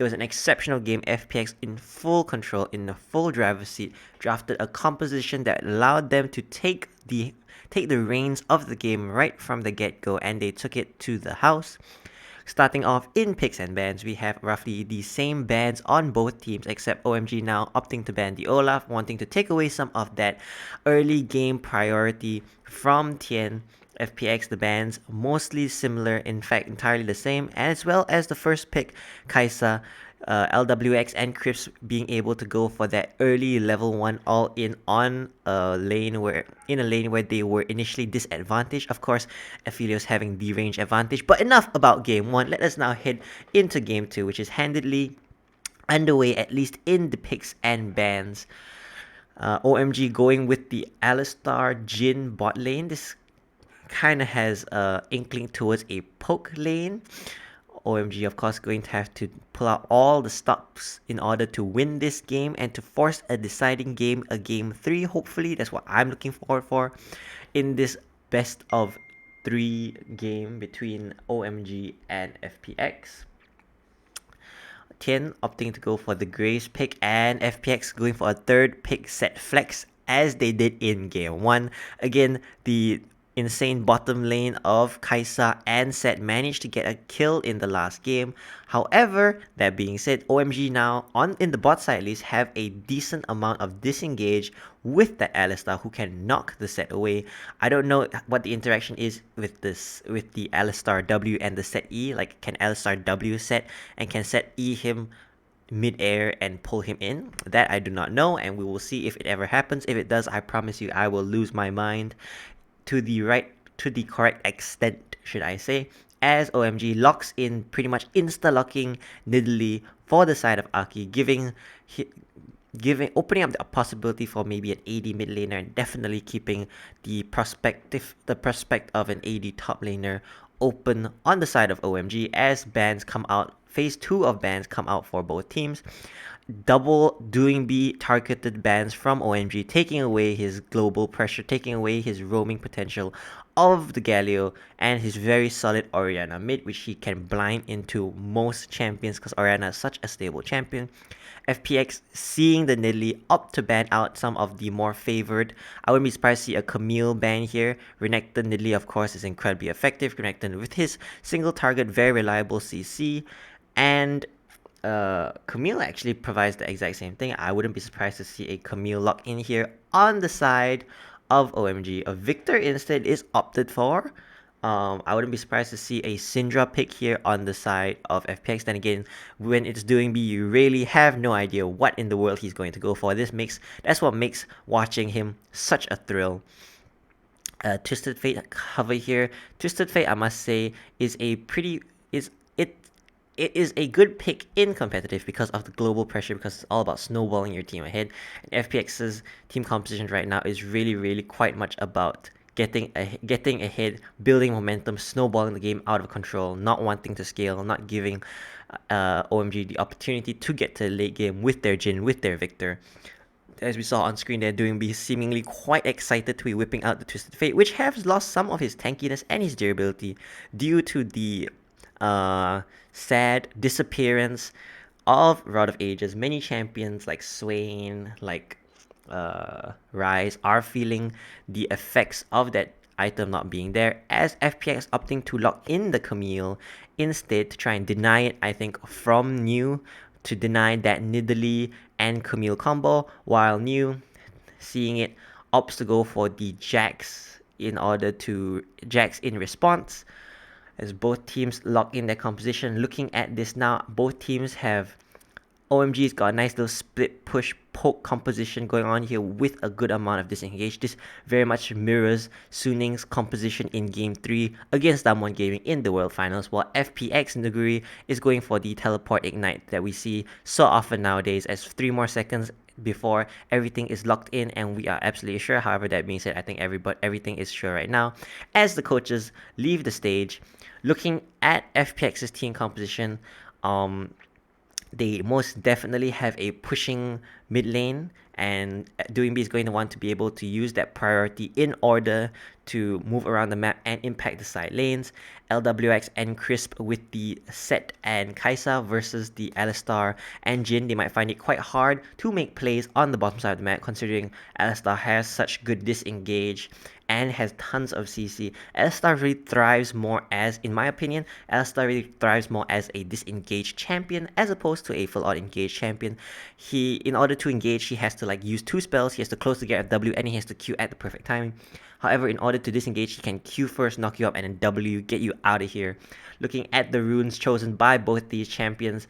It was an exceptional game. FPX in full control, in the full driver's seat, drafted a composition that allowed them to take the reins of the game right from the get-go, and they took it to the house. Starting off in picks and bans, we have roughly the same bans on both teams, except OMG now opting to ban the Olaf, wanting to take away some of that early game priority from Tien. FPX, the bans mostly similar, in fact entirely the same, as well as the first pick, Kaisa, LWX and Crips being able to go for that early level 1 all in on a lane where they were initially disadvantaged. Of course, Aphelios having the range advantage. But enough about game 1. Let us now head into game 2, which is handedly underway, at least in the picks and bans. OMG going with the Alistar Jhin bot lane. This kind of has a inkling towards a poke lane. OMG, of course, going to have to pull out all the stops in order to win this game and to force a deciding game, a game 3. Hopefully, that's what I'm looking forward for in this best of 3 game between OMG and FPX. Tien opting to go for the Graves pick, and FPX going for a third pick set flex as they did in game 1. Again, the insane bottom lane of Kaisa and Set managed to get a kill in the last game. However, that being said, OMG now, in the bot side at least, have a decent amount of disengage with that Alistar who can knock the Set away. I don't know what the interaction is with the Alistar W and the Set E. Like, can Alistar W Set and can Set E him mid-air and pull him in? That I do not know, and we will see if it ever happens. If it does, I promise you I will lose my mind to the correct extent, should I say, as OMG locks in, pretty much insta-locking Nidalee for the side of Aki, opening up the possibility for maybe an AD mid laner, and definitely keeping the prospect of an AD top laner open on the side of OMG as bans come out. Phase 2 of bans come out for both teams. Double doing B targeted bans from OMG, taking away his global pressure, taking away his roaming potential of the Galio and his very solid Orianna mid, which he can blind into most champions because Orianna is such a stable champion. FPX seeing the Nidalee opt to ban out some of the more favored. I wouldn't be surprised to see a Camille ban here. Renekton Nidalee, of course, is incredibly effective. Renekton with his single target, very reliable CC. And Camille actually provides the exact same thing. I wouldn't be surprised to see a Camille lock in here on the side of OMG. A Victor instead is opted for. I wouldn't be surprised to see a Syndra pick here on the side of FPX. Then again, when it's doing B, you really have no idea what in the world he's going to go for. That's what makes watching him such a thrill. Twisted Fate cover here. Twisted Fate, I must say, is it is a good pick in competitive because of the global pressure, because it's all about snowballing your team ahead. And FPX's team composition right now is really, really quite much about getting ahead, building momentum, snowballing the game out of control, not wanting to scale, not giving OMG the opportunity to get to the late game with their Jhin, with their Victor. As we saw on screen, they're doing B seemingly quite excited to be whipping out the Twisted Fate, which has lost some of his tankiness and his durability due to the sad disappearance of Rod of Ages. Many champions like Swain, like Rise, are feeling the effects of that item not being there, as FPX opting to lock in the Camille instead to try and deny it, I think, from New, to deny that Nidalee and Camille combo, while New, seeing it, opts to go for the Jax in response, as both teams lock in their composition. Looking at this now, both teams have... OMG's got a nice little split push poke composition going on here with a good amount of disengage. This very much mirrors Suning's composition in Game 3 against Damwon Gaming in the World Finals, while FPX Nuguri is going for the teleport ignite that we see so often nowadays, as 3 more seconds before everything is locked in and we are absolutely sure. However, that being said, I think everything is sure right now as the coaches leave the stage. Looking at FPX's team composition, they most definitely have a pushing mid lane, and Doing B is going to want to be able to use that priority in order to move around the map and impact the side lanes. LWX and Crisp with the Set and Kaisa versus the Alistar and Jhin, they might find it quite hard to make plays on the bottom side of the map, considering Alistar has such good disengage and has tons of CC. Alistar really thrives more as, in my opinion, Alistar really thrives more as a disengaged champion as opposed to a full-on engaged champion. In order to engage, he has to use two spells. He has to close the gap at W, and he has to Q at the perfect timing. However, in order to disengage, he can Q first, knock you up, and then W, get you out of here. Looking at the runes chosen by both these champions,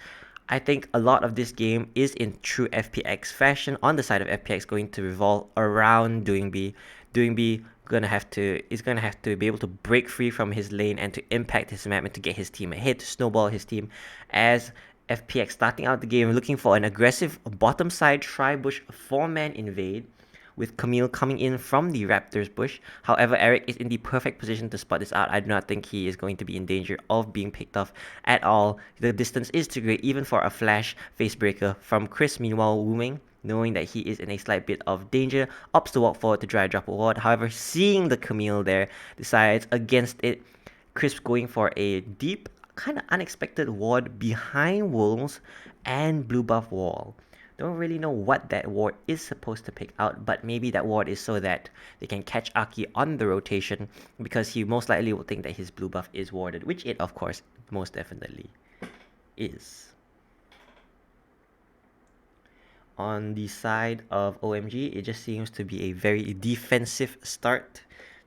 I think a lot of this game is in true FPX fashion. On the side of FPX, going to revolve around Doing B. Doing B is gonna have to be able to break free from his lane and to impact his map and to get his team ahead, to snowball his team, as FPX starting out the game looking for an aggressive bottom side tri-bush 4-man invade, with Camille coming in from the Raptors bush. However, Eric is in the perfect position to spot this out. I do not think he is going to be in danger of being picked off at all. The distance is too great even for a flash facebreaker from Chris. Meanwhile, Wuming, knowing that he is in a slight bit of danger, opts to walk forward to dry drop a ward. However, seeing the Camille there, decides against it. Chris going for a deep, kind of unexpected ward behind Wolves and blue buff wall. Don't really know what that ward is supposed to pick out, but maybe that ward is so that they can catch Aki on the rotation, because he most likely will think that his blue buff is warded, which it of course most definitely is. On the side of OMG, it just seems to be a very defensive start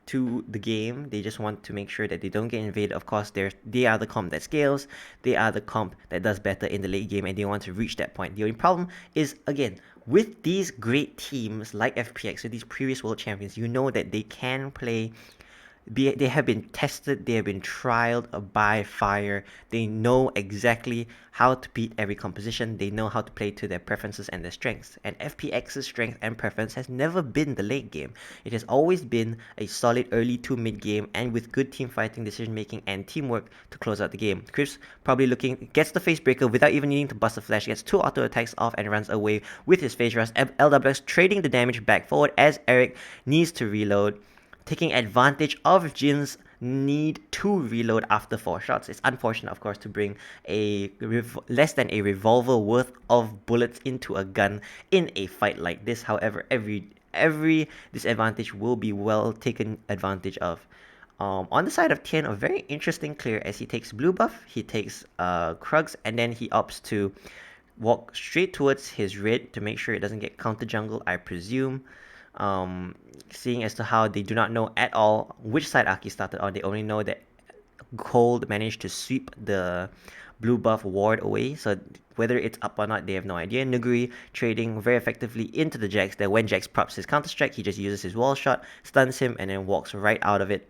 to the game. They just want to make sure that they don't get invaded. Of course, they are the comp that scales. They are the comp that does better in the late game, and they want to reach that point. The only problem is, again, with these great teams like FPX, with these previous world champions, you know that they can play. They have been tested, they have been trialed by fire. They know exactly how to beat every composition. They know how to play to their preferences and their strengths. And FPX's strength and preference has never been the late game. It has always been a solid early to mid game, and with good team fighting, decision making, and teamwork to close out the game. Chris probably gets the face breaker without even needing to bust a flash, gets 2 auto attacks off and runs away with his face rush. LWX trading the damage back forward as Eric needs to reload, taking advantage of Jin's need to reload after 4 shots. It's unfortunate, of course, to bring a less than a revolver worth of bullets into a gun in a fight like this. However, every disadvantage will be well taken advantage of. On the side of Tien, a very interesting clear as he takes blue buff, he takes Krugs, and then he opts to walk straight towards his red to make sure it doesn't get counter jungle, I presume. Seeing as to how they do not know at all which side Aki started on, they only know that Cold managed to sweep the blue buff ward away, so whether it's up or not, they have no idea. Nuguri trading very effectively into the Jax, that when Jax props his counter strike, he just uses his wall shot, stuns him, and then walks right out of it.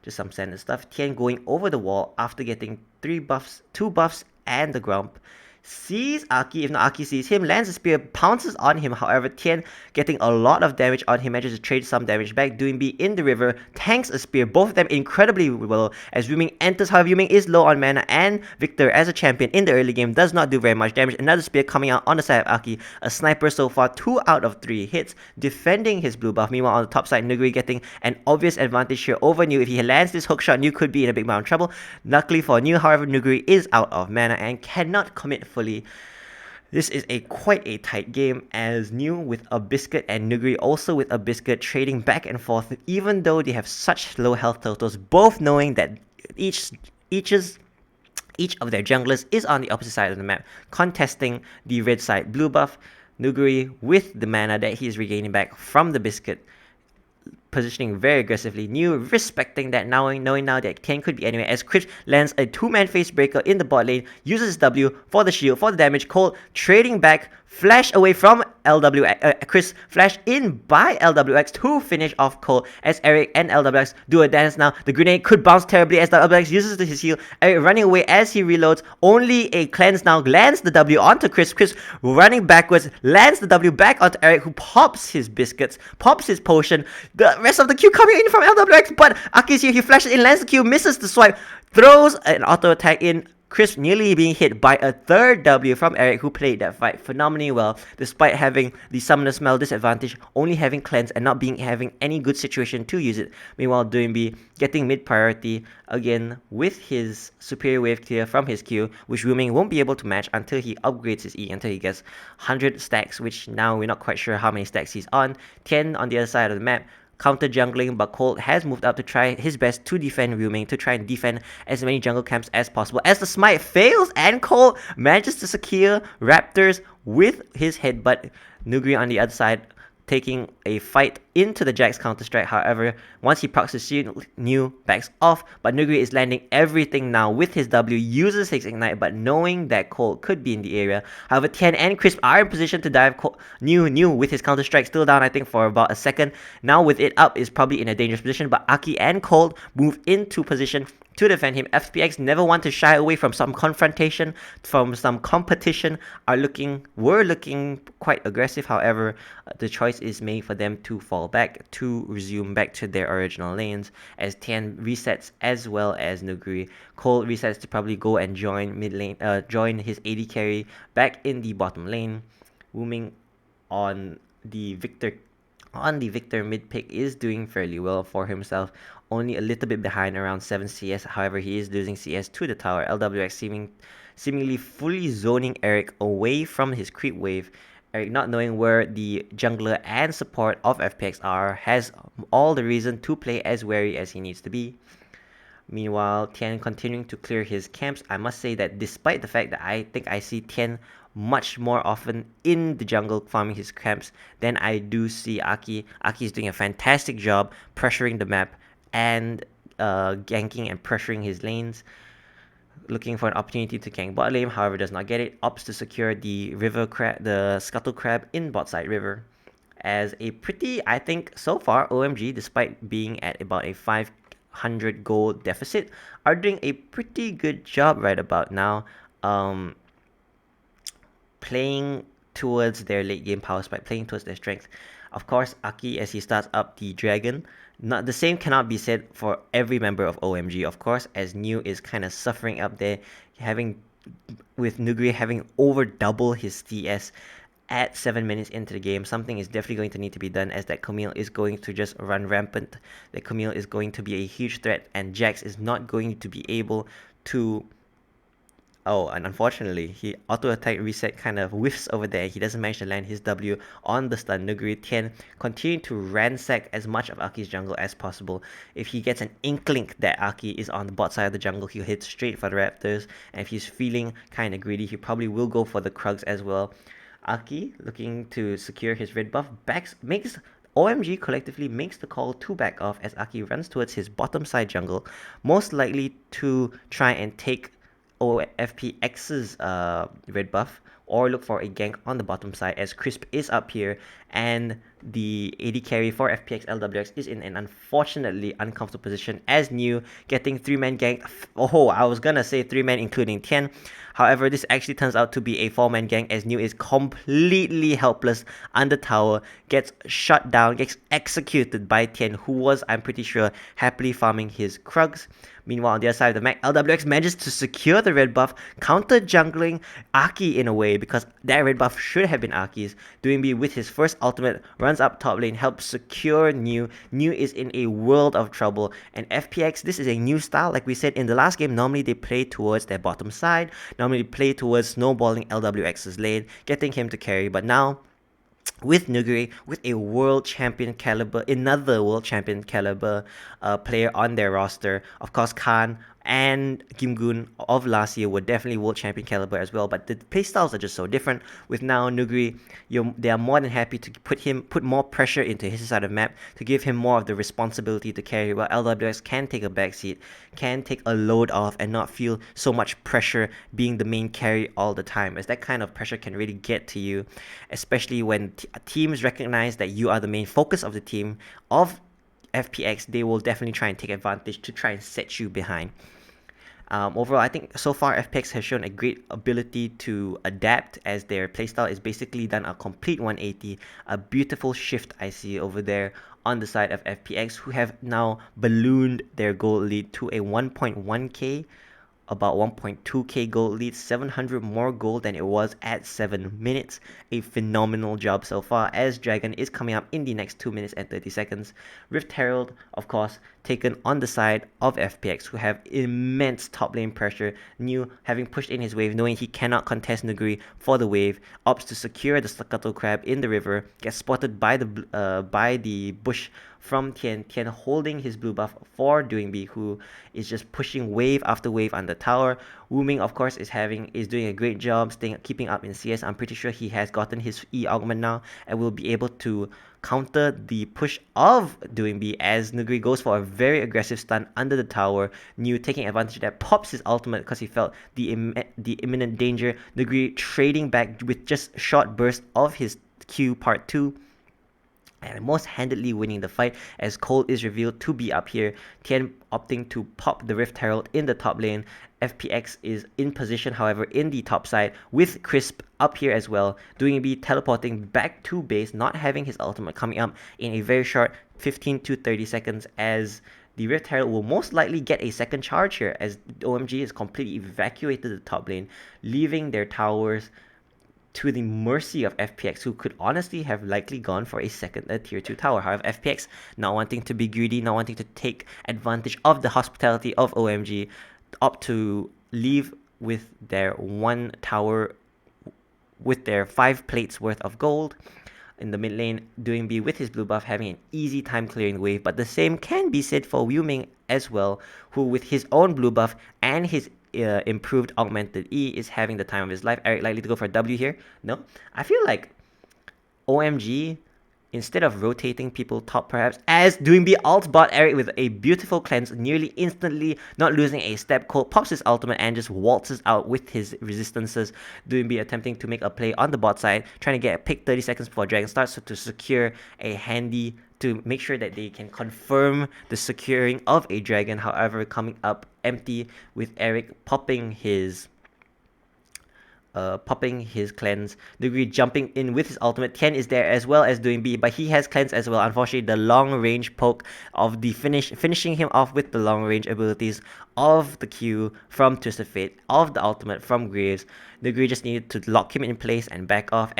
Just some standard stuff. Tien going over the wall after getting 2 buffs and the Grump. Sees Aki, if not Aki sees him, lands a spear, pounces on him. However, Tien getting a lot of damage on him, manages to trade some damage back. Doing B in the river, tanks a spear, both of them incredibly well as Wuming enters. However, Wuming is low on mana, and Victor as a champion in the early game does not do very much damage. Another spear coming out on the side of Aki, a sniper so far, 2 out of 3 hits, defending his blue buff. Meanwhile, on the top side, Nuguri getting an obvious advantage here over New. If he lands this hook shot, New could be in a big amount of trouble. Luckily for New, however, Nuguri is out of mana and cannot commit fully. This is quite a tight game, as New with a biscuit and Nuguri also with a biscuit, trading back and forth even though they have such low health totals, both knowing that each of their junglers is on the opposite side of the map, contesting the red side blue buff. Nuguri with the mana that he is regaining back from the biscuit, positioning very aggressively. New respecting that, knowing now that Ken could be anywhere, as Chris lands a 2-man face breaker in the bot lane, uses W for the shield, for the damage. Cole trading back, flash away from Chris, flash in by LWX to finish off Cole, as Eric and LWX do a dance now. The grenade could bounce terribly as LWX uses his heal. Eric running away as he reloads. Only a cleanse now lands the W onto Chris. Chris running backwards, lands the W back onto Eric, who pops his biscuits, pops his potion. The rest of the Q coming in from LWX, but Aki's here, he flashes in, lands the Q, misses the swipe, throws an auto attack in. Crisp nearly being hit by a third W from Eric, who played that fight phenomenally well, despite having the Summoner Smell disadvantage, only having Cleanse and not having any good situation to use it. Meanwhile, Doinby getting mid priority again with his superior wave clear from his Q, which Wu Ming won't be able to match until he upgrades his E, until he gets 100 stacks, which now we're not quite sure how many stacks he's on. Tian on the other side of the map, counter jungling, but Colt has moved up to try his best to defend Wu Ming, to try and defend as many jungle camps as possible. As the smite fails and Colt manages to secure Raptors with his headbutt, Nuguri on the other side taking a fight into the Jax counter-strike. However, once he procs his shield, New backs off, but Nuguri is landing everything now with his W, uses his Ignite, but knowing that Colt could be in the area. However, Tian and Crisp are in position to dive. New with his counter-strike still down, I think, for about a second. Now with it up, is probably in a dangerous position, but Aki and Colt move into position to defend him. FPX never want to shy away from some confrontation, from some competition, were looking quite aggressive. However, the choice is made for them to fall back, to resume back to their original lanes, as Tian resets as well as Nuguri. Cole resets to probably go and join mid lane, join his AD carry back in the bottom lane. Wu Ming on the Victor mid pick is doing fairly well for himself, only a little bit behind, around 7 CS. However, he is losing CS to the tower. LWX seemingly fully zoning Eric away from his creep wave. Eric, not knowing where the jungler and support of FPX are, has all the reason to play as wary as he needs to be. Meanwhile, Tian continuing to clear his camps. I must say that despite the fact that I think I see Tian much more often in the jungle farming his camps than I do see Aki. Aki is doing a fantastic job pressuring the map and ganking and pressuring his lanes, looking for an opportunity to gank bot lane, however does not get it. Opts to secure the the Scuttle Crab in bot side river. As a pretty, I think, so far, OMG, despite being at about a 500 gold deficit, are doing a pretty good job right about now. Playing towards their late game power spike, playing towards their strength. Of course, Aki, as he starts up the dragon, not the same cannot be said for every member of OMG, of course, as New is kind of suffering up there, with Nuguri having over double his CS at 7 minutes into the game. Something is definitely going to need to be done, as that Camille is going to just run rampant. That Camille is going to be a huge threat, and Jax is not going to be able to... Oh, and unfortunately, he auto-attack reset kind of whiffs over there. He doesn't manage to land his W on the stun. Nuguri Tian continue to ransack as much of Aki's jungle as possible. If he gets an inkling that Aki is on the bot side of the jungle, he'll hit straight for the Raptors. And if he's feeling kind of greedy, he probably will go for the Krugs as well. Aki, looking to secure his red buff, OMG collectively makes the call to back off as Aki runs towards his bottom side jungle, most likely to try and take FPX's red buff, or look for a gank on the bottom side, as Crisp is up here and the AD carry for FPX LWX is in an unfortunately uncomfortable position, as New getting 3-man gank. Oh, I was gonna say 3-man including Tian. However, this actually turns out to be a 4-man gank, as New is completely helpless under tower, gets shut down, gets executed by Tian, who was, I'm pretty sure, happily farming his Krugs. Meanwhile, on the other side of the map, LWX manages to secure the red buff, counter jungling Aki in a way, because that red buff should have been Aki's. Doinby with his first ultimate runs up top lane, helps secure New. New is in a world of trouble, and FPX, this is a new style. Like we said in the last game, normally they play towards their bottom side, normally play towards snowballing LWX's lane, getting him to carry, but now with Nuguri, with a world champion caliber, another world champion caliber player on their roster. Of course, Khan and Kim-gun of last year were definitely world champion caliber as well, but the playstyles are just so different. With now Nuguri, they are more than happy to put more pressure into his side of the map, to give him more of the responsibility to carry, while LWS can take a backseat, can take a load off and not feel so much pressure being the main carry all the time, as that kind of pressure can really get to you, especially when teams recognize that you are the main focus of the team of FPX. They will definitely try and take advantage to try and set you behind. Overall, I think so far FPX has shown a great ability to adapt, as their playstyle is basically done a complete 180, a beautiful shift I see over there on the side of FPX, who have now ballooned their gold lead to a 1.1k about 1.2k gold lead, 700 more gold than it was at 7 minutes. A phenomenal job so far, as Dragon is coming up in the next 2 minutes and 30 seconds. Rift Herald, of course, taken on the side of FPX, who have immense top lane pressure. New, having pushed in his wave, knowing he cannot contest Nuguri for the wave, opts to secure the Staccato Crab in the river, gets spotted by the bush from Tian. Tian holding his blue buff for Doing B, who is just pushing wave after wave on the tower. Wu Ming, of course, is doing a great job keeping up in CS. I'm pretty sure he has gotten his E augment now and will be able to counter the push of Doing B as Nuguri goes for a very aggressive stun under the tower. New taking advantage of that, pops his ultimate because he felt the imminent danger. Nuguri trading back with just short burst of his Q part 2 and most handedly winning the fight as Cole is revealed to be up here. Tian opting to pop the Rift Herald in the top lane. FPX is in position, however, in the top side with Crisp up here as well. Doing B teleporting back to base, not having his ultimate coming up in a very short 15 to 30 seconds as the Rift Herald will most likely get a second charge here as OMG has completely evacuated the top lane, leaving their towers to the mercy of FPX, who could honestly have likely gone for a tier 2 tower. However, FPX, not wanting to be greedy, not wanting to take advantage of the hospitality of OMG, opt to leave with their one tower, with their 5 plates worth of gold. In the mid lane, Doing B with his blue buff having an easy time clearing the wave, but the same can be said for Wu Ming as well, who with his own blue buff and his improved augmented E is having the time of his life. Eric likely to go for a W here? No? I feel like OMG, instead of rotating people top perhaps, as Doing B alt bot Eric with a beautiful cleanse, nearly instantly, not losing a step. Cole pops his ultimate and just waltzes out with his resistances. Doing B attempting to make a play on the bot side, trying to get a pick 30 seconds before Dragon starts to secure a handy, to make sure that they can confirm the securing of a Dragon. However, coming up empty with Eric popping his cleanse. Degree jumping in with his ultimate. Tian is there as well as Doing B, but he has cleanse as well. Unfortunately, the long range poke of the finishing him off with the long range abilities of the Q from Twisted Fate, of the ultimate from Graves. Degree just needed to lock him in place and back off,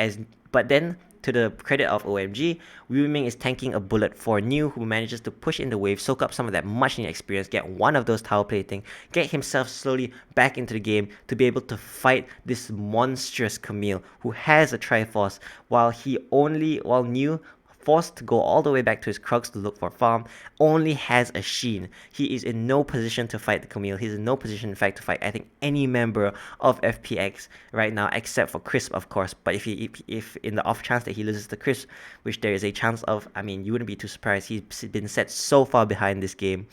but then, to the credit of OMG, Wu Ming is tanking a bullet for New, who manages to push in the wave, soak up some of that much needed experience, get one of those tower plating, get himself slowly back into the game to be able to fight this monstrous Camille, who has a Triforce, while New, forced to go all the way back to his Krugs to look for farm, only has a Sheen. He is in no position to fight the Camille. He's in no position, in fact, to fight, I think, any member of FPX right now, except for Crisp, of course. But if in the off chance that he loses to Crisp, which there is a chance of, I mean, you wouldn't be too surprised. He's been set so far behind this game.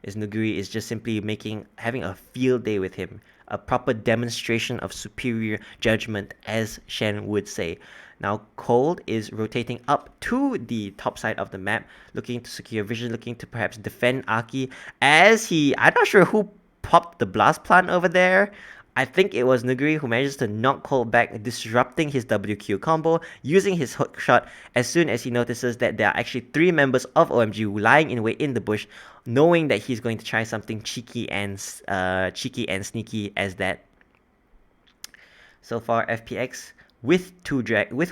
Is Nuguri is just simply having a field day with him. A proper demonstration of superior judgment, as Shen would say. Now, Cold is rotating up to the top side of the map, looking to secure vision, looking to perhaps defend Aki, I'm not sure who popped the blast plant over there. I think it was Nuguri who manages to knock Cold back, disrupting his WQ combo, using his hook shot as soon as he notices that there are actually 3 members of OMG lying in wait in the bush, knowing that he's going to try something cheeky and sneaky as that. So far, FPX with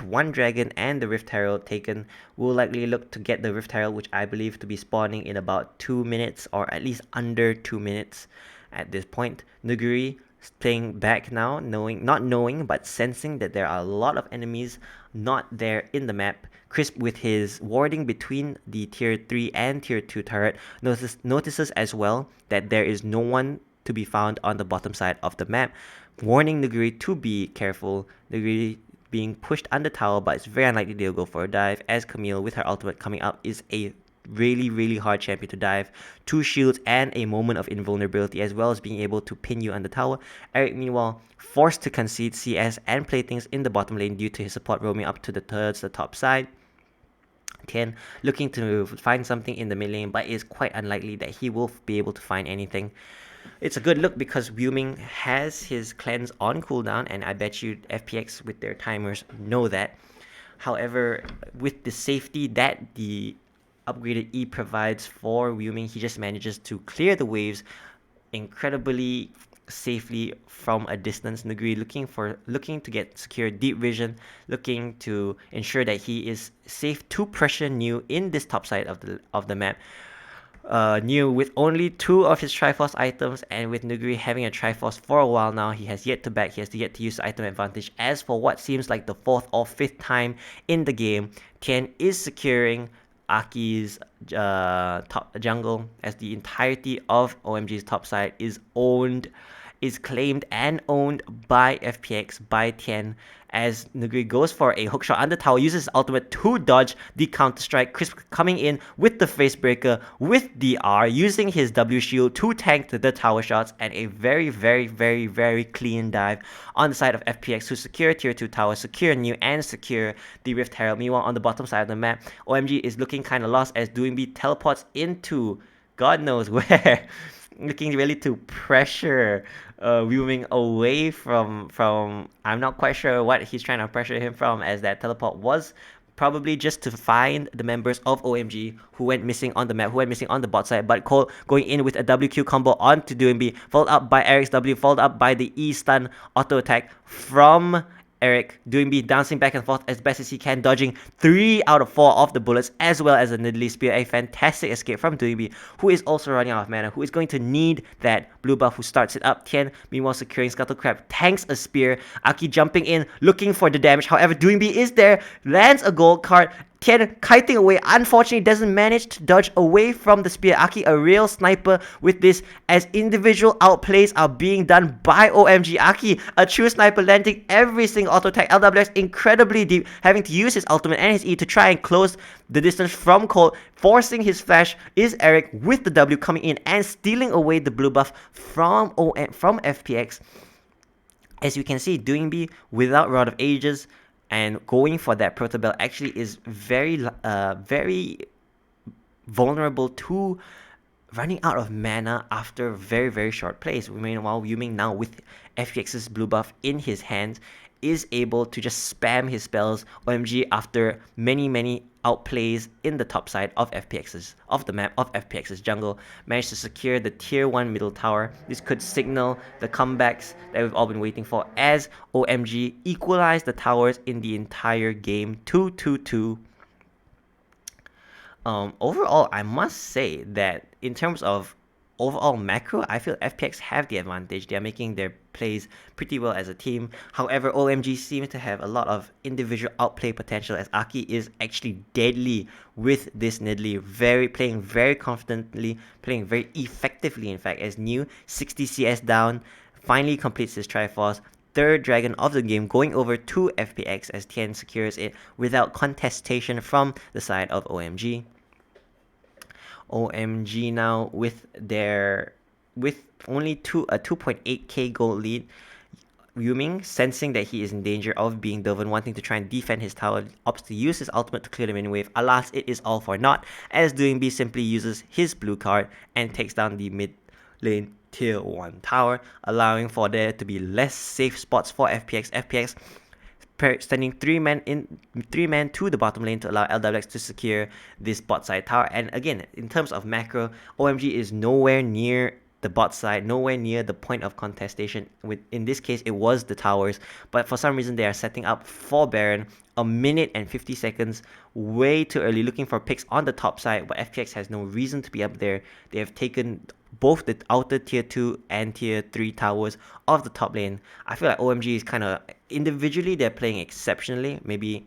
one dragon and the Rift Herald taken will likely look to get the Rift Herald, which I believe to be spawning in about 2 minutes, or at least under 2 minutes at this point. Nuguri playing back now, not knowing but sensing that there are a lot of enemies not there in the map. Crisp, with his warding between the tier 3 and tier 2 turret, notices as well that there is no one to be found on the bottom side of the map, warning Nuguri to be careful. Nuguri being pushed under tower, but it's very unlikely they'll go for a dive, as Camille with her ultimate coming up is a really hard champion to dive. 2 shields and a moment of invulnerability, as well as being able to pin you on the tower. Eric, meanwhile, forced to concede CS and play things in the bottom lane due to his support roaming up to the top side. Tian looking to find something in the mid lane, but it's quite unlikely that he will be able to find anything. It's a good look because Wu Ming has his cleanse on cooldown, and I bet you FPX with their timers know that. However, with the safety that the upgraded E provides for Wu Ming, he just manages to clear the waves incredibly safely from a distance. Nuguri looking to get secure deep vision, looking to ensure that he is safe to pressure New in this top side of the map. New with only 2 of his Triforce items, and with Nuguri having a Triforce for a while now, he has yet to back, he has yet to use the item advantage. As for what seems like the 4th or 5th time in the game, Tien is securing Aki's top jungle, as the entirety of OMG's top side is claimed and owned by FPX, by Tien, as Nuguri goes for a hookshot under tower, uses his ultimate to dodge the counter-strike. Crisp coming in with the face breaker, with DR, using his W shield to tank the tower shots, and a very, very, very, very clean dive on the side of FPX to secure tier 2 tower, secure New, and secure the Rift Herald. Meanwhile, on the bottom side of the map, OMG is looking kind of lost as Doingby teleports into God knows where. Looking really to pressure Wuming away from I'm not quite sure what he's trying to pressure him from, as that teleport was probably just to find the members of OMG who went missing on the map, who went missing on the bot side. But Cole going in with a WQ combo onto Doingby, followed up by Eric's W, followed up by the E stun auto attack from Eric. Doingby bouncing back and forth as best as he can, dodging 3 out of 4 of the bullets, as well as a Nidalee Spear. A fantastic escape from Doingby, who is also running out of mana, who is going to need that blue buff, who starts it up. Tien, meanwhile, securing Scuttle Crab, tanks a spear. Aki jumping in, looking for the damage. However, Doingby is there, lands a gold card. Tien kiting away, unfortunately doesn't manage to dodge away from the spear. Aki, a real sniper with this, as individual outplays are being done by OMG. Aki, a true sniper, landing every single auto attack. LWX incredibly deep, having to use his ultimate and his E to try and close the distance from Cole. Forcing his flash is Eric with the W coming in and stealing away the blue buff from FPX. As you can see, Doingby without Rod of Ages and going for that Proto Bell actually is very vulnerable to running out of mana after very, very short plays. Meanwhile, Yuming now with FPX's blue buff in his hand is able to just spam his spells. OMG, after many outplays in the top side of the map of FPX's jungle, managed to secure the tier 1 middle tower. This could signal the comebacks that we've all been waiting for, as OMG equalized the towers in the entire game 2-2-2. Overall, I must say that in terms of overall macro, I feel FPX have the advantage. They are making their plays pretty well as a team. However, OMG seems to have a lot of individual outplay potential, as Aki is actually deadly with this Nidalee, playing very confidently, playing very effectively, in fact, as New 60 CS down, finally completes his Triforce. 3rd dragon of the game, going over to FPX as Tien secures it without contestation from the side of OMG. OMG now with only a 2.8k gold lead. Yuming, sensing that he is in danger of being Dovin, wanting to try and defend his tower, opts to use his ultimate to clear the minion wave. Alas, it is all for naught, as Doingby simply uses his blue card and takes down the mid lane tier 1 tower, allowing for there to be less safe spots for FPX. FPX sending 3 men to the bottom lane to allow LWX to secure this bot side tower. And again, in terms of macro, OMG is nowhere near the bot side, nowhere near the point of contestation. In this case, it was the towers, but for some reason they are setting up for Baron a minute and 50 seconds way too early, looking for picks on the top side, but FPX has no reason to be up there. They have taken both the outer tier 2 and tier 3 towers of the top lane. I feel like OMG is kind of individually, they're playing exceptionally. Maybe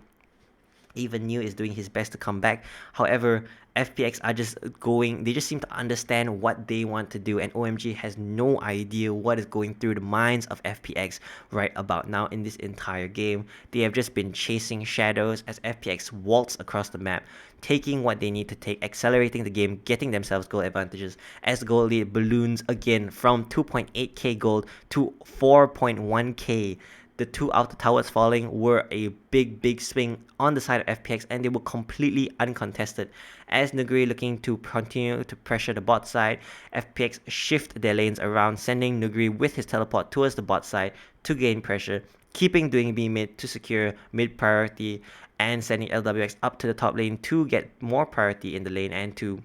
even New is doing his best to come back. However, FPX are just they just seem to understand what they want to do, and OMG has no idea what is going through the minds of FPX right about now in this entire game. They have just been chasing shadows as FPX waltz across the map, taking what they need to take, accelerating the game, getting themselves gold advantages, as the gold lead balloons again from 2.8k gold to 4.1k. The 2 outer towers falling were a big swing on the side of FPX, and they were completely uncontested. As Nuguri looking to continue to pressure the bot side, FPX shift their lanes around, sending Nuguri with his teleport towards the bot side to gain pressure, keeping Doingby mid to secure mid priority, and sending LWX up to the top lane to get more priority in the lane and to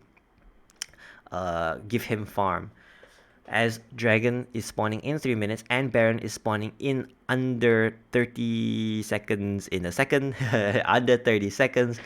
give him farm. as Dragon is spawning in 3 minutes and Baron is spawning in under 30 seconds in a second. Under 30 seconds.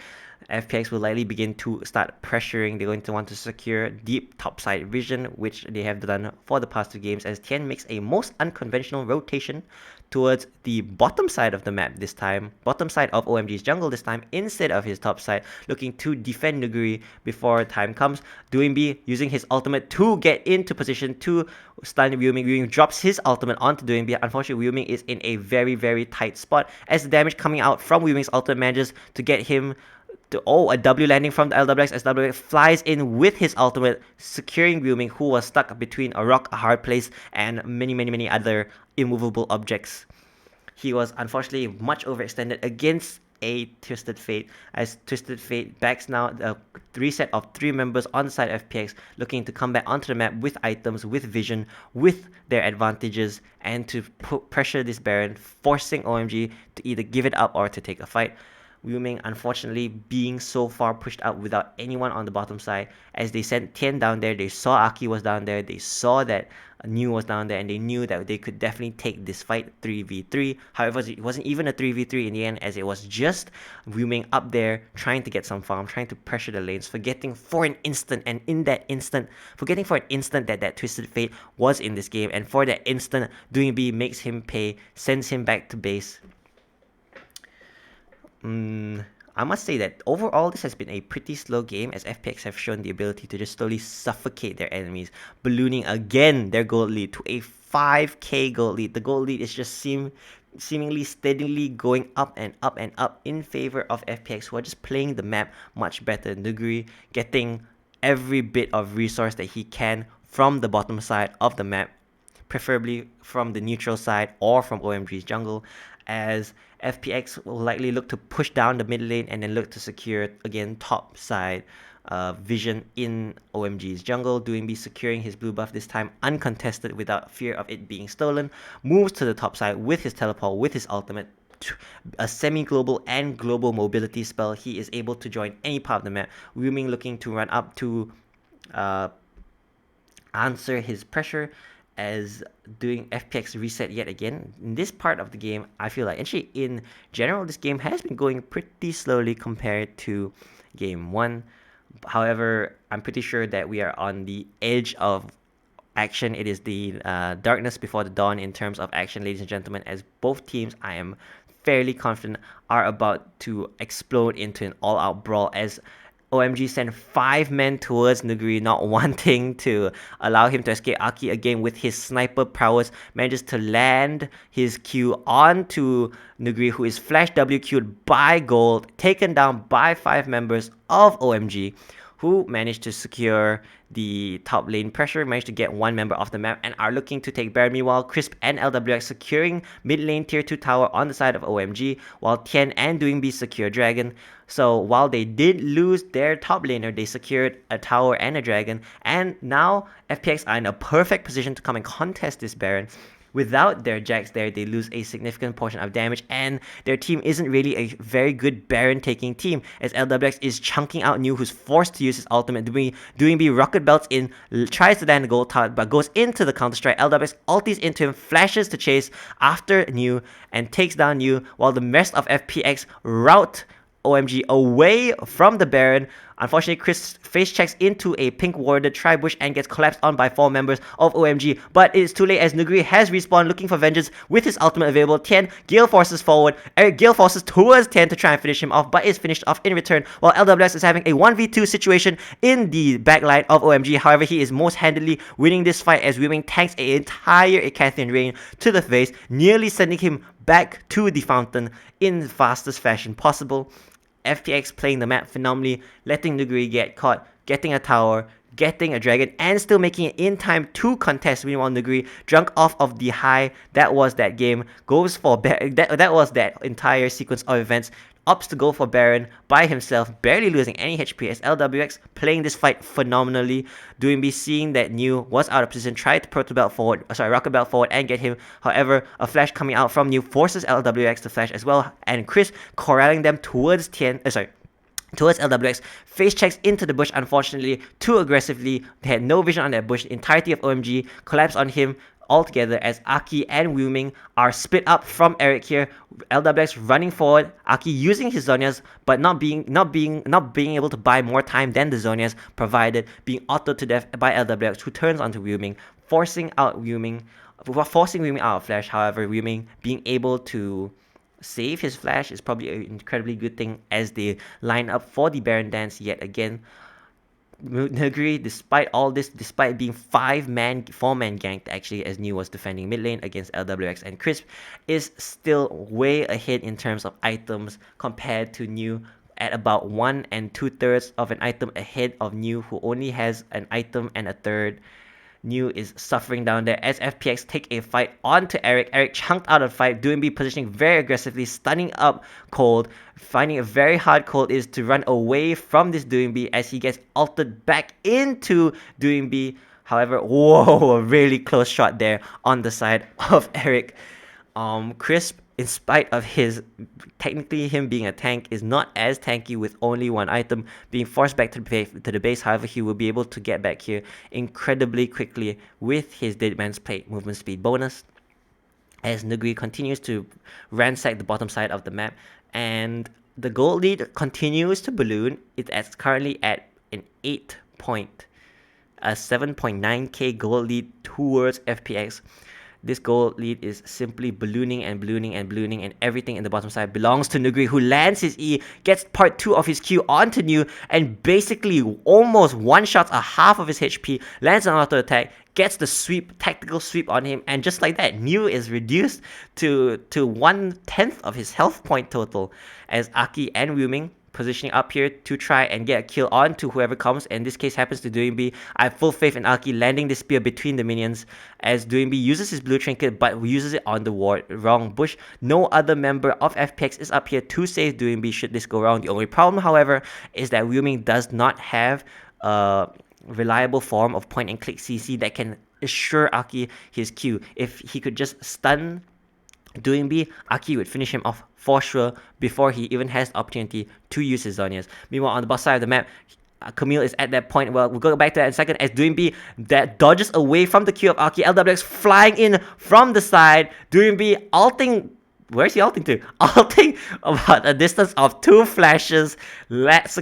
FPX will likely begin to start pressuring. They're going to want to secure deep topside vision, which they have done for the past 2 games, as Tian makes a most unconventional rotation towards the bottom side of the map this time, bottom side of OMG's jungle this time, instead of his top side, looking to defend Nuguri before time comes. Doinb using his ultimate to get into position to stun Wyoming. Wyoming drops his ultimate onto Doinb. Unfortunately, Wyoming is in a very, very tight spot, as the damage coming out from Wyoming's ultimate manages to get him a W landing from the LWX as WX flies in with his ultimate, securing Wyoming, who was stuck between a rock, a hard place, and many other immovable objects. He was unfortunately much overextended against a Twisted Fate, as Twisted Fate backs now a reset of 3 members on the side of FPX, looking to come back onto the map with items, with vision, with their advantages, and to put pressure this Baron, forcing OMG to either give it up or to take a fight. Wyoming unfortunately being so far pushed out without anyone on the bottom side, as they sent Tian down there. They saw Aki was down there, they saw that New was down there, and they knew that they could definitely take this fight 3v3. However, it wasn't even a 3v3 in the end, as it was just Wyoming up there trying to get some farm, trying to pressure the lanes, forgetting for an instant that Twisted Fate was in this game, and for that instant Doinb makes him pay, sends him back to base. I must say that overall this has been a pretty slow game, as FPX have shown the ability to just slowly suffocate their enemies, ballooning again their gold lead to a 5k gold lead. The gold lead is just seemingly steadily going up and up and up in favor of FPX, who are just playing the map much better. Nuguri getting every bit of resource that he can from the bottom side of the map, preferably from the neutral side or from OMG's jungle, as FPX will likely look to push down the mid lane and then look to secure again top side vision in OMG's jungle. Doinb securing his blue buff this time uncontested without fear of it being stolen, moves to the top side with his teleport, with his ultimate, a semi-global and global mobility spell. He is able to join any part of the map. Wyoming looking to run up to answer his pressure, as doing FPX reset yet again. In this part of the game, I feel like actually in general this game has been going pretty slowly compared to game 1. However, I'm pretty sure that we are on the edge of action. It is the darkness before the dawn in terms of action, ladies and gentlemen, as both teams, I am fairly confident, are about to explode into an all-out brawl, as OMG sent 5 men towards Nuguri, not wanting to allow him to escape. Aki again with his sniper prowess manages to land his Q onto Nuguri, who is flash WQ'd by gold, taken down by 5 members of OMG, who managed to secure the top lane pressure, managed to get 1 member off the map, and are looking to take Baron. Meanwhile, Crisp and LWX securing mid lane tier 2 tower on the side of OMG, while Tian and Doinb secure Dragon. So while they did lose their top laner, they secured a tower and a dragon, and now FPX are in a perfect position to come and contest this Baron. Without their Jax there, they lose a significant portion of damage, and their team isn't really a very good Baron taking team, as LWX is chunking out New, who's forced to use his ultimate. Doinb rocket belts in, tries to land the gold tower, but goes into the counter strike. LWX ultis into him, flashes to chase after New, and takes down New, while the rest of FPX rout OMG away from the Baron. Unfortunately, Chris face checks into a pink warded tri-bush and gets collapsed on by 4 members of OMG, but it is too late, as Nuguri has respawned looking for vengeance with his ultimate available. Tian Gale forces forward, Gale forces towards Tian to try and finish him off, but is finished off in return, while LWS is having a 1v2 situation in the backline of OMG. However, he is most handily winning this fight, as Wyoming tanks an entire Icathian Rain to the face, nearly sending him back to the fountain in the fastest fashion possible. FPX playing the map phenomenally, letting Nuguri get caught, getting a tower, getting a dragon, and still making it in time to contest. Meanwhile, Nuguri, drunk off of the high that was that game, goes for that was that entire sequence of events, opts to go for Baron by himself, barely losing any HP, as LWX playing this fight phenomenally. Doinb seeing that New was out of position, tried to rocket belt forward and get him. However, a flash coming out from New forces LWX to flash as well, and Chris corralling them towards towards LWX, face checks into the bush, unfortunately, too aggressively. They had no vision on that bush. The entirety of OMG collapsed on him altogether as Aki and Wuming are split up from Eric here. LWX running forward, Aki using his Zonias, but not being able to buy more time than the Zonias provided, being autoed to death by LWX, who turns onto Wuming, forcing Wuming out of flash. However, Wuming being able to save his flash is probably an incredibly good thing as they line up for the Baron dance yet again. Nuguri, despite all this, despite being 4-man ganked actually, as New was defending mid lane against LWX and Crisp, is still way ahead in terms of items compared to New, at about 1 2/3 of an item ahead of New, who only has an item and a third. New is suffering down there as FPX take a fight onto Eric. Eric chunked out of the fight, Doinb positioning very aggressively, stunning up Cold. Finding a very hard Cold is to run away from this Doinb as he gets altered back into Doinb. However, whoa, a really close shot there on the side of Eric. Crisp, in spite of technically him being a tank, is not as tanky with only one item, being forced back to the base. However, he will be able to get back here incredibly quickly with his Dead Man's Plate movement speed bonus, as Nuguri continues to ransack the bottom side of the map, and the gold lead continues to balloon. It's currently at an 7.9k gold lead towards FPX. This gold lead is simply ballooning and ballooning and ballooning, and everything in the bottom side belongs to Nuguri, who lands his E, gets part 2 of his Q onto New, and basically almost one-shots a half of his HP, lands an auto attack, gets the tactical sweep on him, and just like that, New is reduced to 1/10 of his health point total, as Aki and Wuming positioning up here to try and get a kill on to whoever comes. In this case happens to Doinb. I have full faith in Aki landing the spear between the minions, as Doinb uses his blue trinket but uses it on the wrong bush. No other member of FPX is up here to save Doinb should this go wrong. The only problem, however, is that Wuming does not have a reliable form of point and click CC that can assure Aki his Q. If he could just stun Doinb, Aki would finish him off for sure before he even has the opportunity to use his Zonias. Meanwhile, on the bottom side of the map, Camille is at that point. Well, we'll go back to that in a second, as Doinb that dodges away from the Q of Aki. LWX flying in from the side. Doinb ulting. Where's he ulting to? Ulting about a distance of 2 flashes. Tries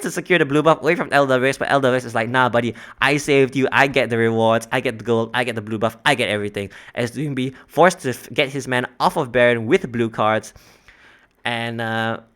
to secure the blue buff away from LWX, but LWX is like, nah, buddy, I saved you. I get the rewards. I get the gold. I get the blue buff. I get everything. As Doinb forced to get his man off of Baron with blue cards. And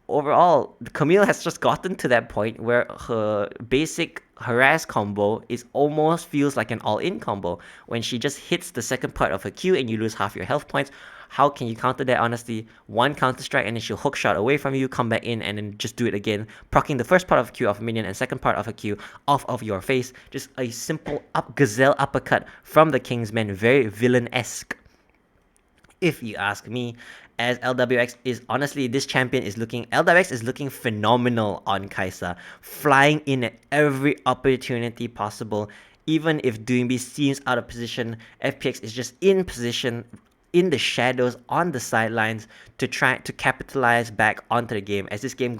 overall, Camille has just gotten to that point where her basic harass combo almost feels like an all-in combo. When she just hits the second part of her Q and you lose half your health points, how can you counter that? Honestly, one counter strike and then she'll hook shot away from you, come back in, and then just do it again, proccing the first part of Q of a minion and second part of a Q off of your face. Just a simple gazelle uppercut from the Kingsman, very villain-esque, if you ask me. As LWX is honestly, LWX is looking phenomenal on Kai'Sa, flying in at every opportunity possible. Even if Doinb seems out of position, FPX is just in position, in the shadows, on the sidelines, to try to capitalize back onto the game, as this game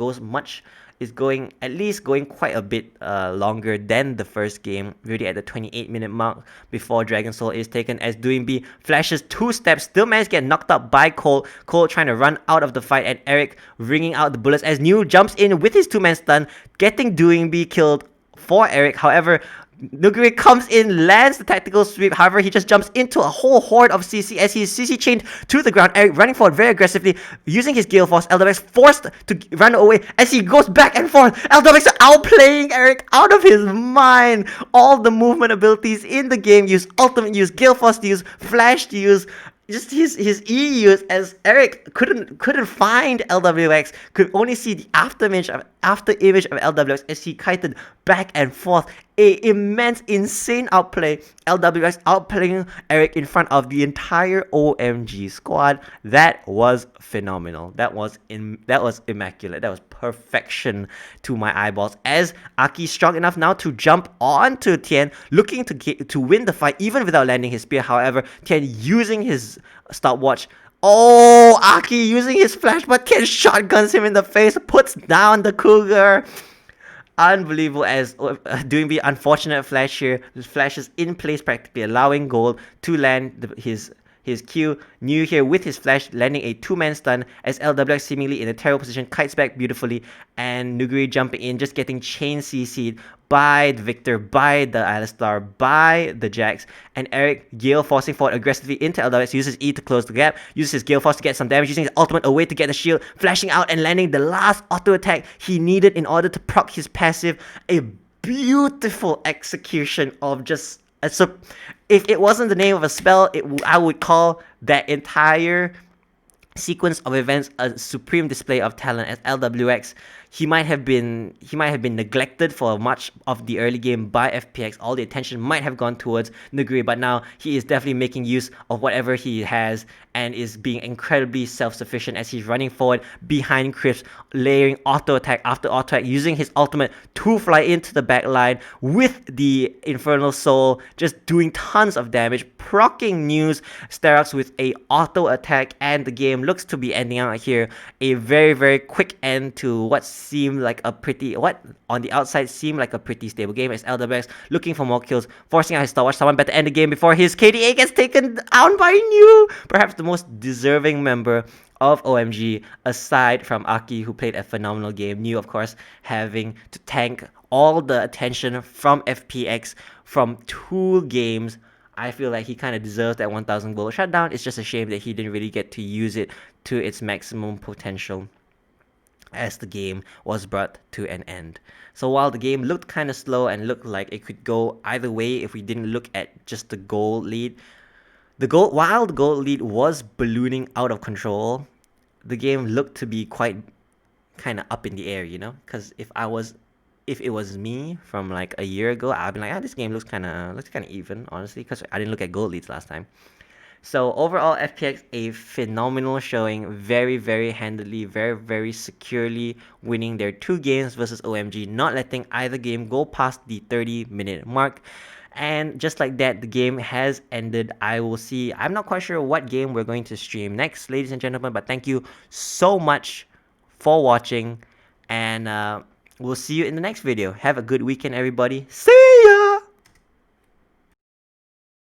is going quite a bit longer than the first game, really at the 28-minute mark before Dragon Soul is taken, as Doinb flashes 2 steps, still managed to get knocked out by Cole. Cole trying to run out of the fight, and Eric ringing out the bullets as New jumps in with his 2-man stun, getting Doinb killed for Eric. However, Nuguri comes in, lands the tactical sweep. However, he just jumps into a whole horde of CC as he is CC chained to the ground. Eric running forward very aggressively, using his Gale Force. LWX forced to run away as he goes back and forth. LWX outplaying Eric out of his mind. All the movement abilities in the game, use ultimate, use Gale Force to use, flash to use, just his E use, as Eric couldn't find LWX, could only see the after image of LWX as he kited back and forth. A immense, insane outplay. LWX outplaying Eric in front of the entire OMG squad. That was phenomenal. That was immaculate. That was perfection to my eyeballs. As Aki strong enough now to jump onto Tian, looking to win the fight even without landing his spear. However, Tian using his stopwatch Oh, Aki using his flash, but Ken shotguns him in the face, puts down the Cougar. Unbelievable as doing the unfortunate flash here. The flash is in place, practically allowing Gold to land his Q. New here with his flash, landing a two-man stun as LWX seemingly in a terrible position, kites back beautifully, and Nuguri jumping in, just getting chain CC'd by the Victor, by the Alistar, by the Jax, and Eric Gale forcing forward aggressively into LWX, uses E to close the gap, uses his Gale Force to get some damage, using his ultimate away to get the shield, flashing out and landing the last auto attack he needed in order to proc his passive. A beautiful execution of just if it wasn't the name of a spell, I would call that entire sequence of events a supreme display of talent. As LWX, he might have been neglected for much of the early game by FPX. All the attention might have gone towards Nuguri, but now he is definitely making use of whatever he has and is being incredibly self-sufficient as he's running forward behind Crisp, layering auto attack after auto attack, using his ultimate to fly into the back line with the Infernal Soul, just doing tons of damage, proccing News Sterox with a auto attack, and the game looks to be ending out here. A very, very quick end to what on the outside seemed like a pretty stable game, as LWX looking for more kills, forcing out his stopwatch. Someone better end the game before his KDA gets taken down by New. Perhaps the most deserving member of OMG, aside from Aki, who played a phenomenal game. New, of course, having to tank all the attention from FPX from 2 games. I feel like he kind of deserves that 1000 goal shutdown. It's just a shame that he didn't really get to use it to its maximum potential as the game was brought to an end. So while the game looked kind of slow and looked like it could go either way if we didn't look at just the goal lead, while the goal lead was ballooning out of control, the game looked to be quite kind of up in the air, because if it was me from like a year ago, I'd be like, this game looks kind of even, honestly, because I didn't look at goal leads last time. So overall, FPX, a phenomenal showing, very, very handily, very, very securely winning their 2 games versus OMG, not letting either game go past the 30-minute mark. And just like that, the game has ended. I'm not quite sure what game we're going to stream next, ladies and gentlemen, but thank you so much for watching, and we'll see you in the next video. Have a good weekend, everybody. See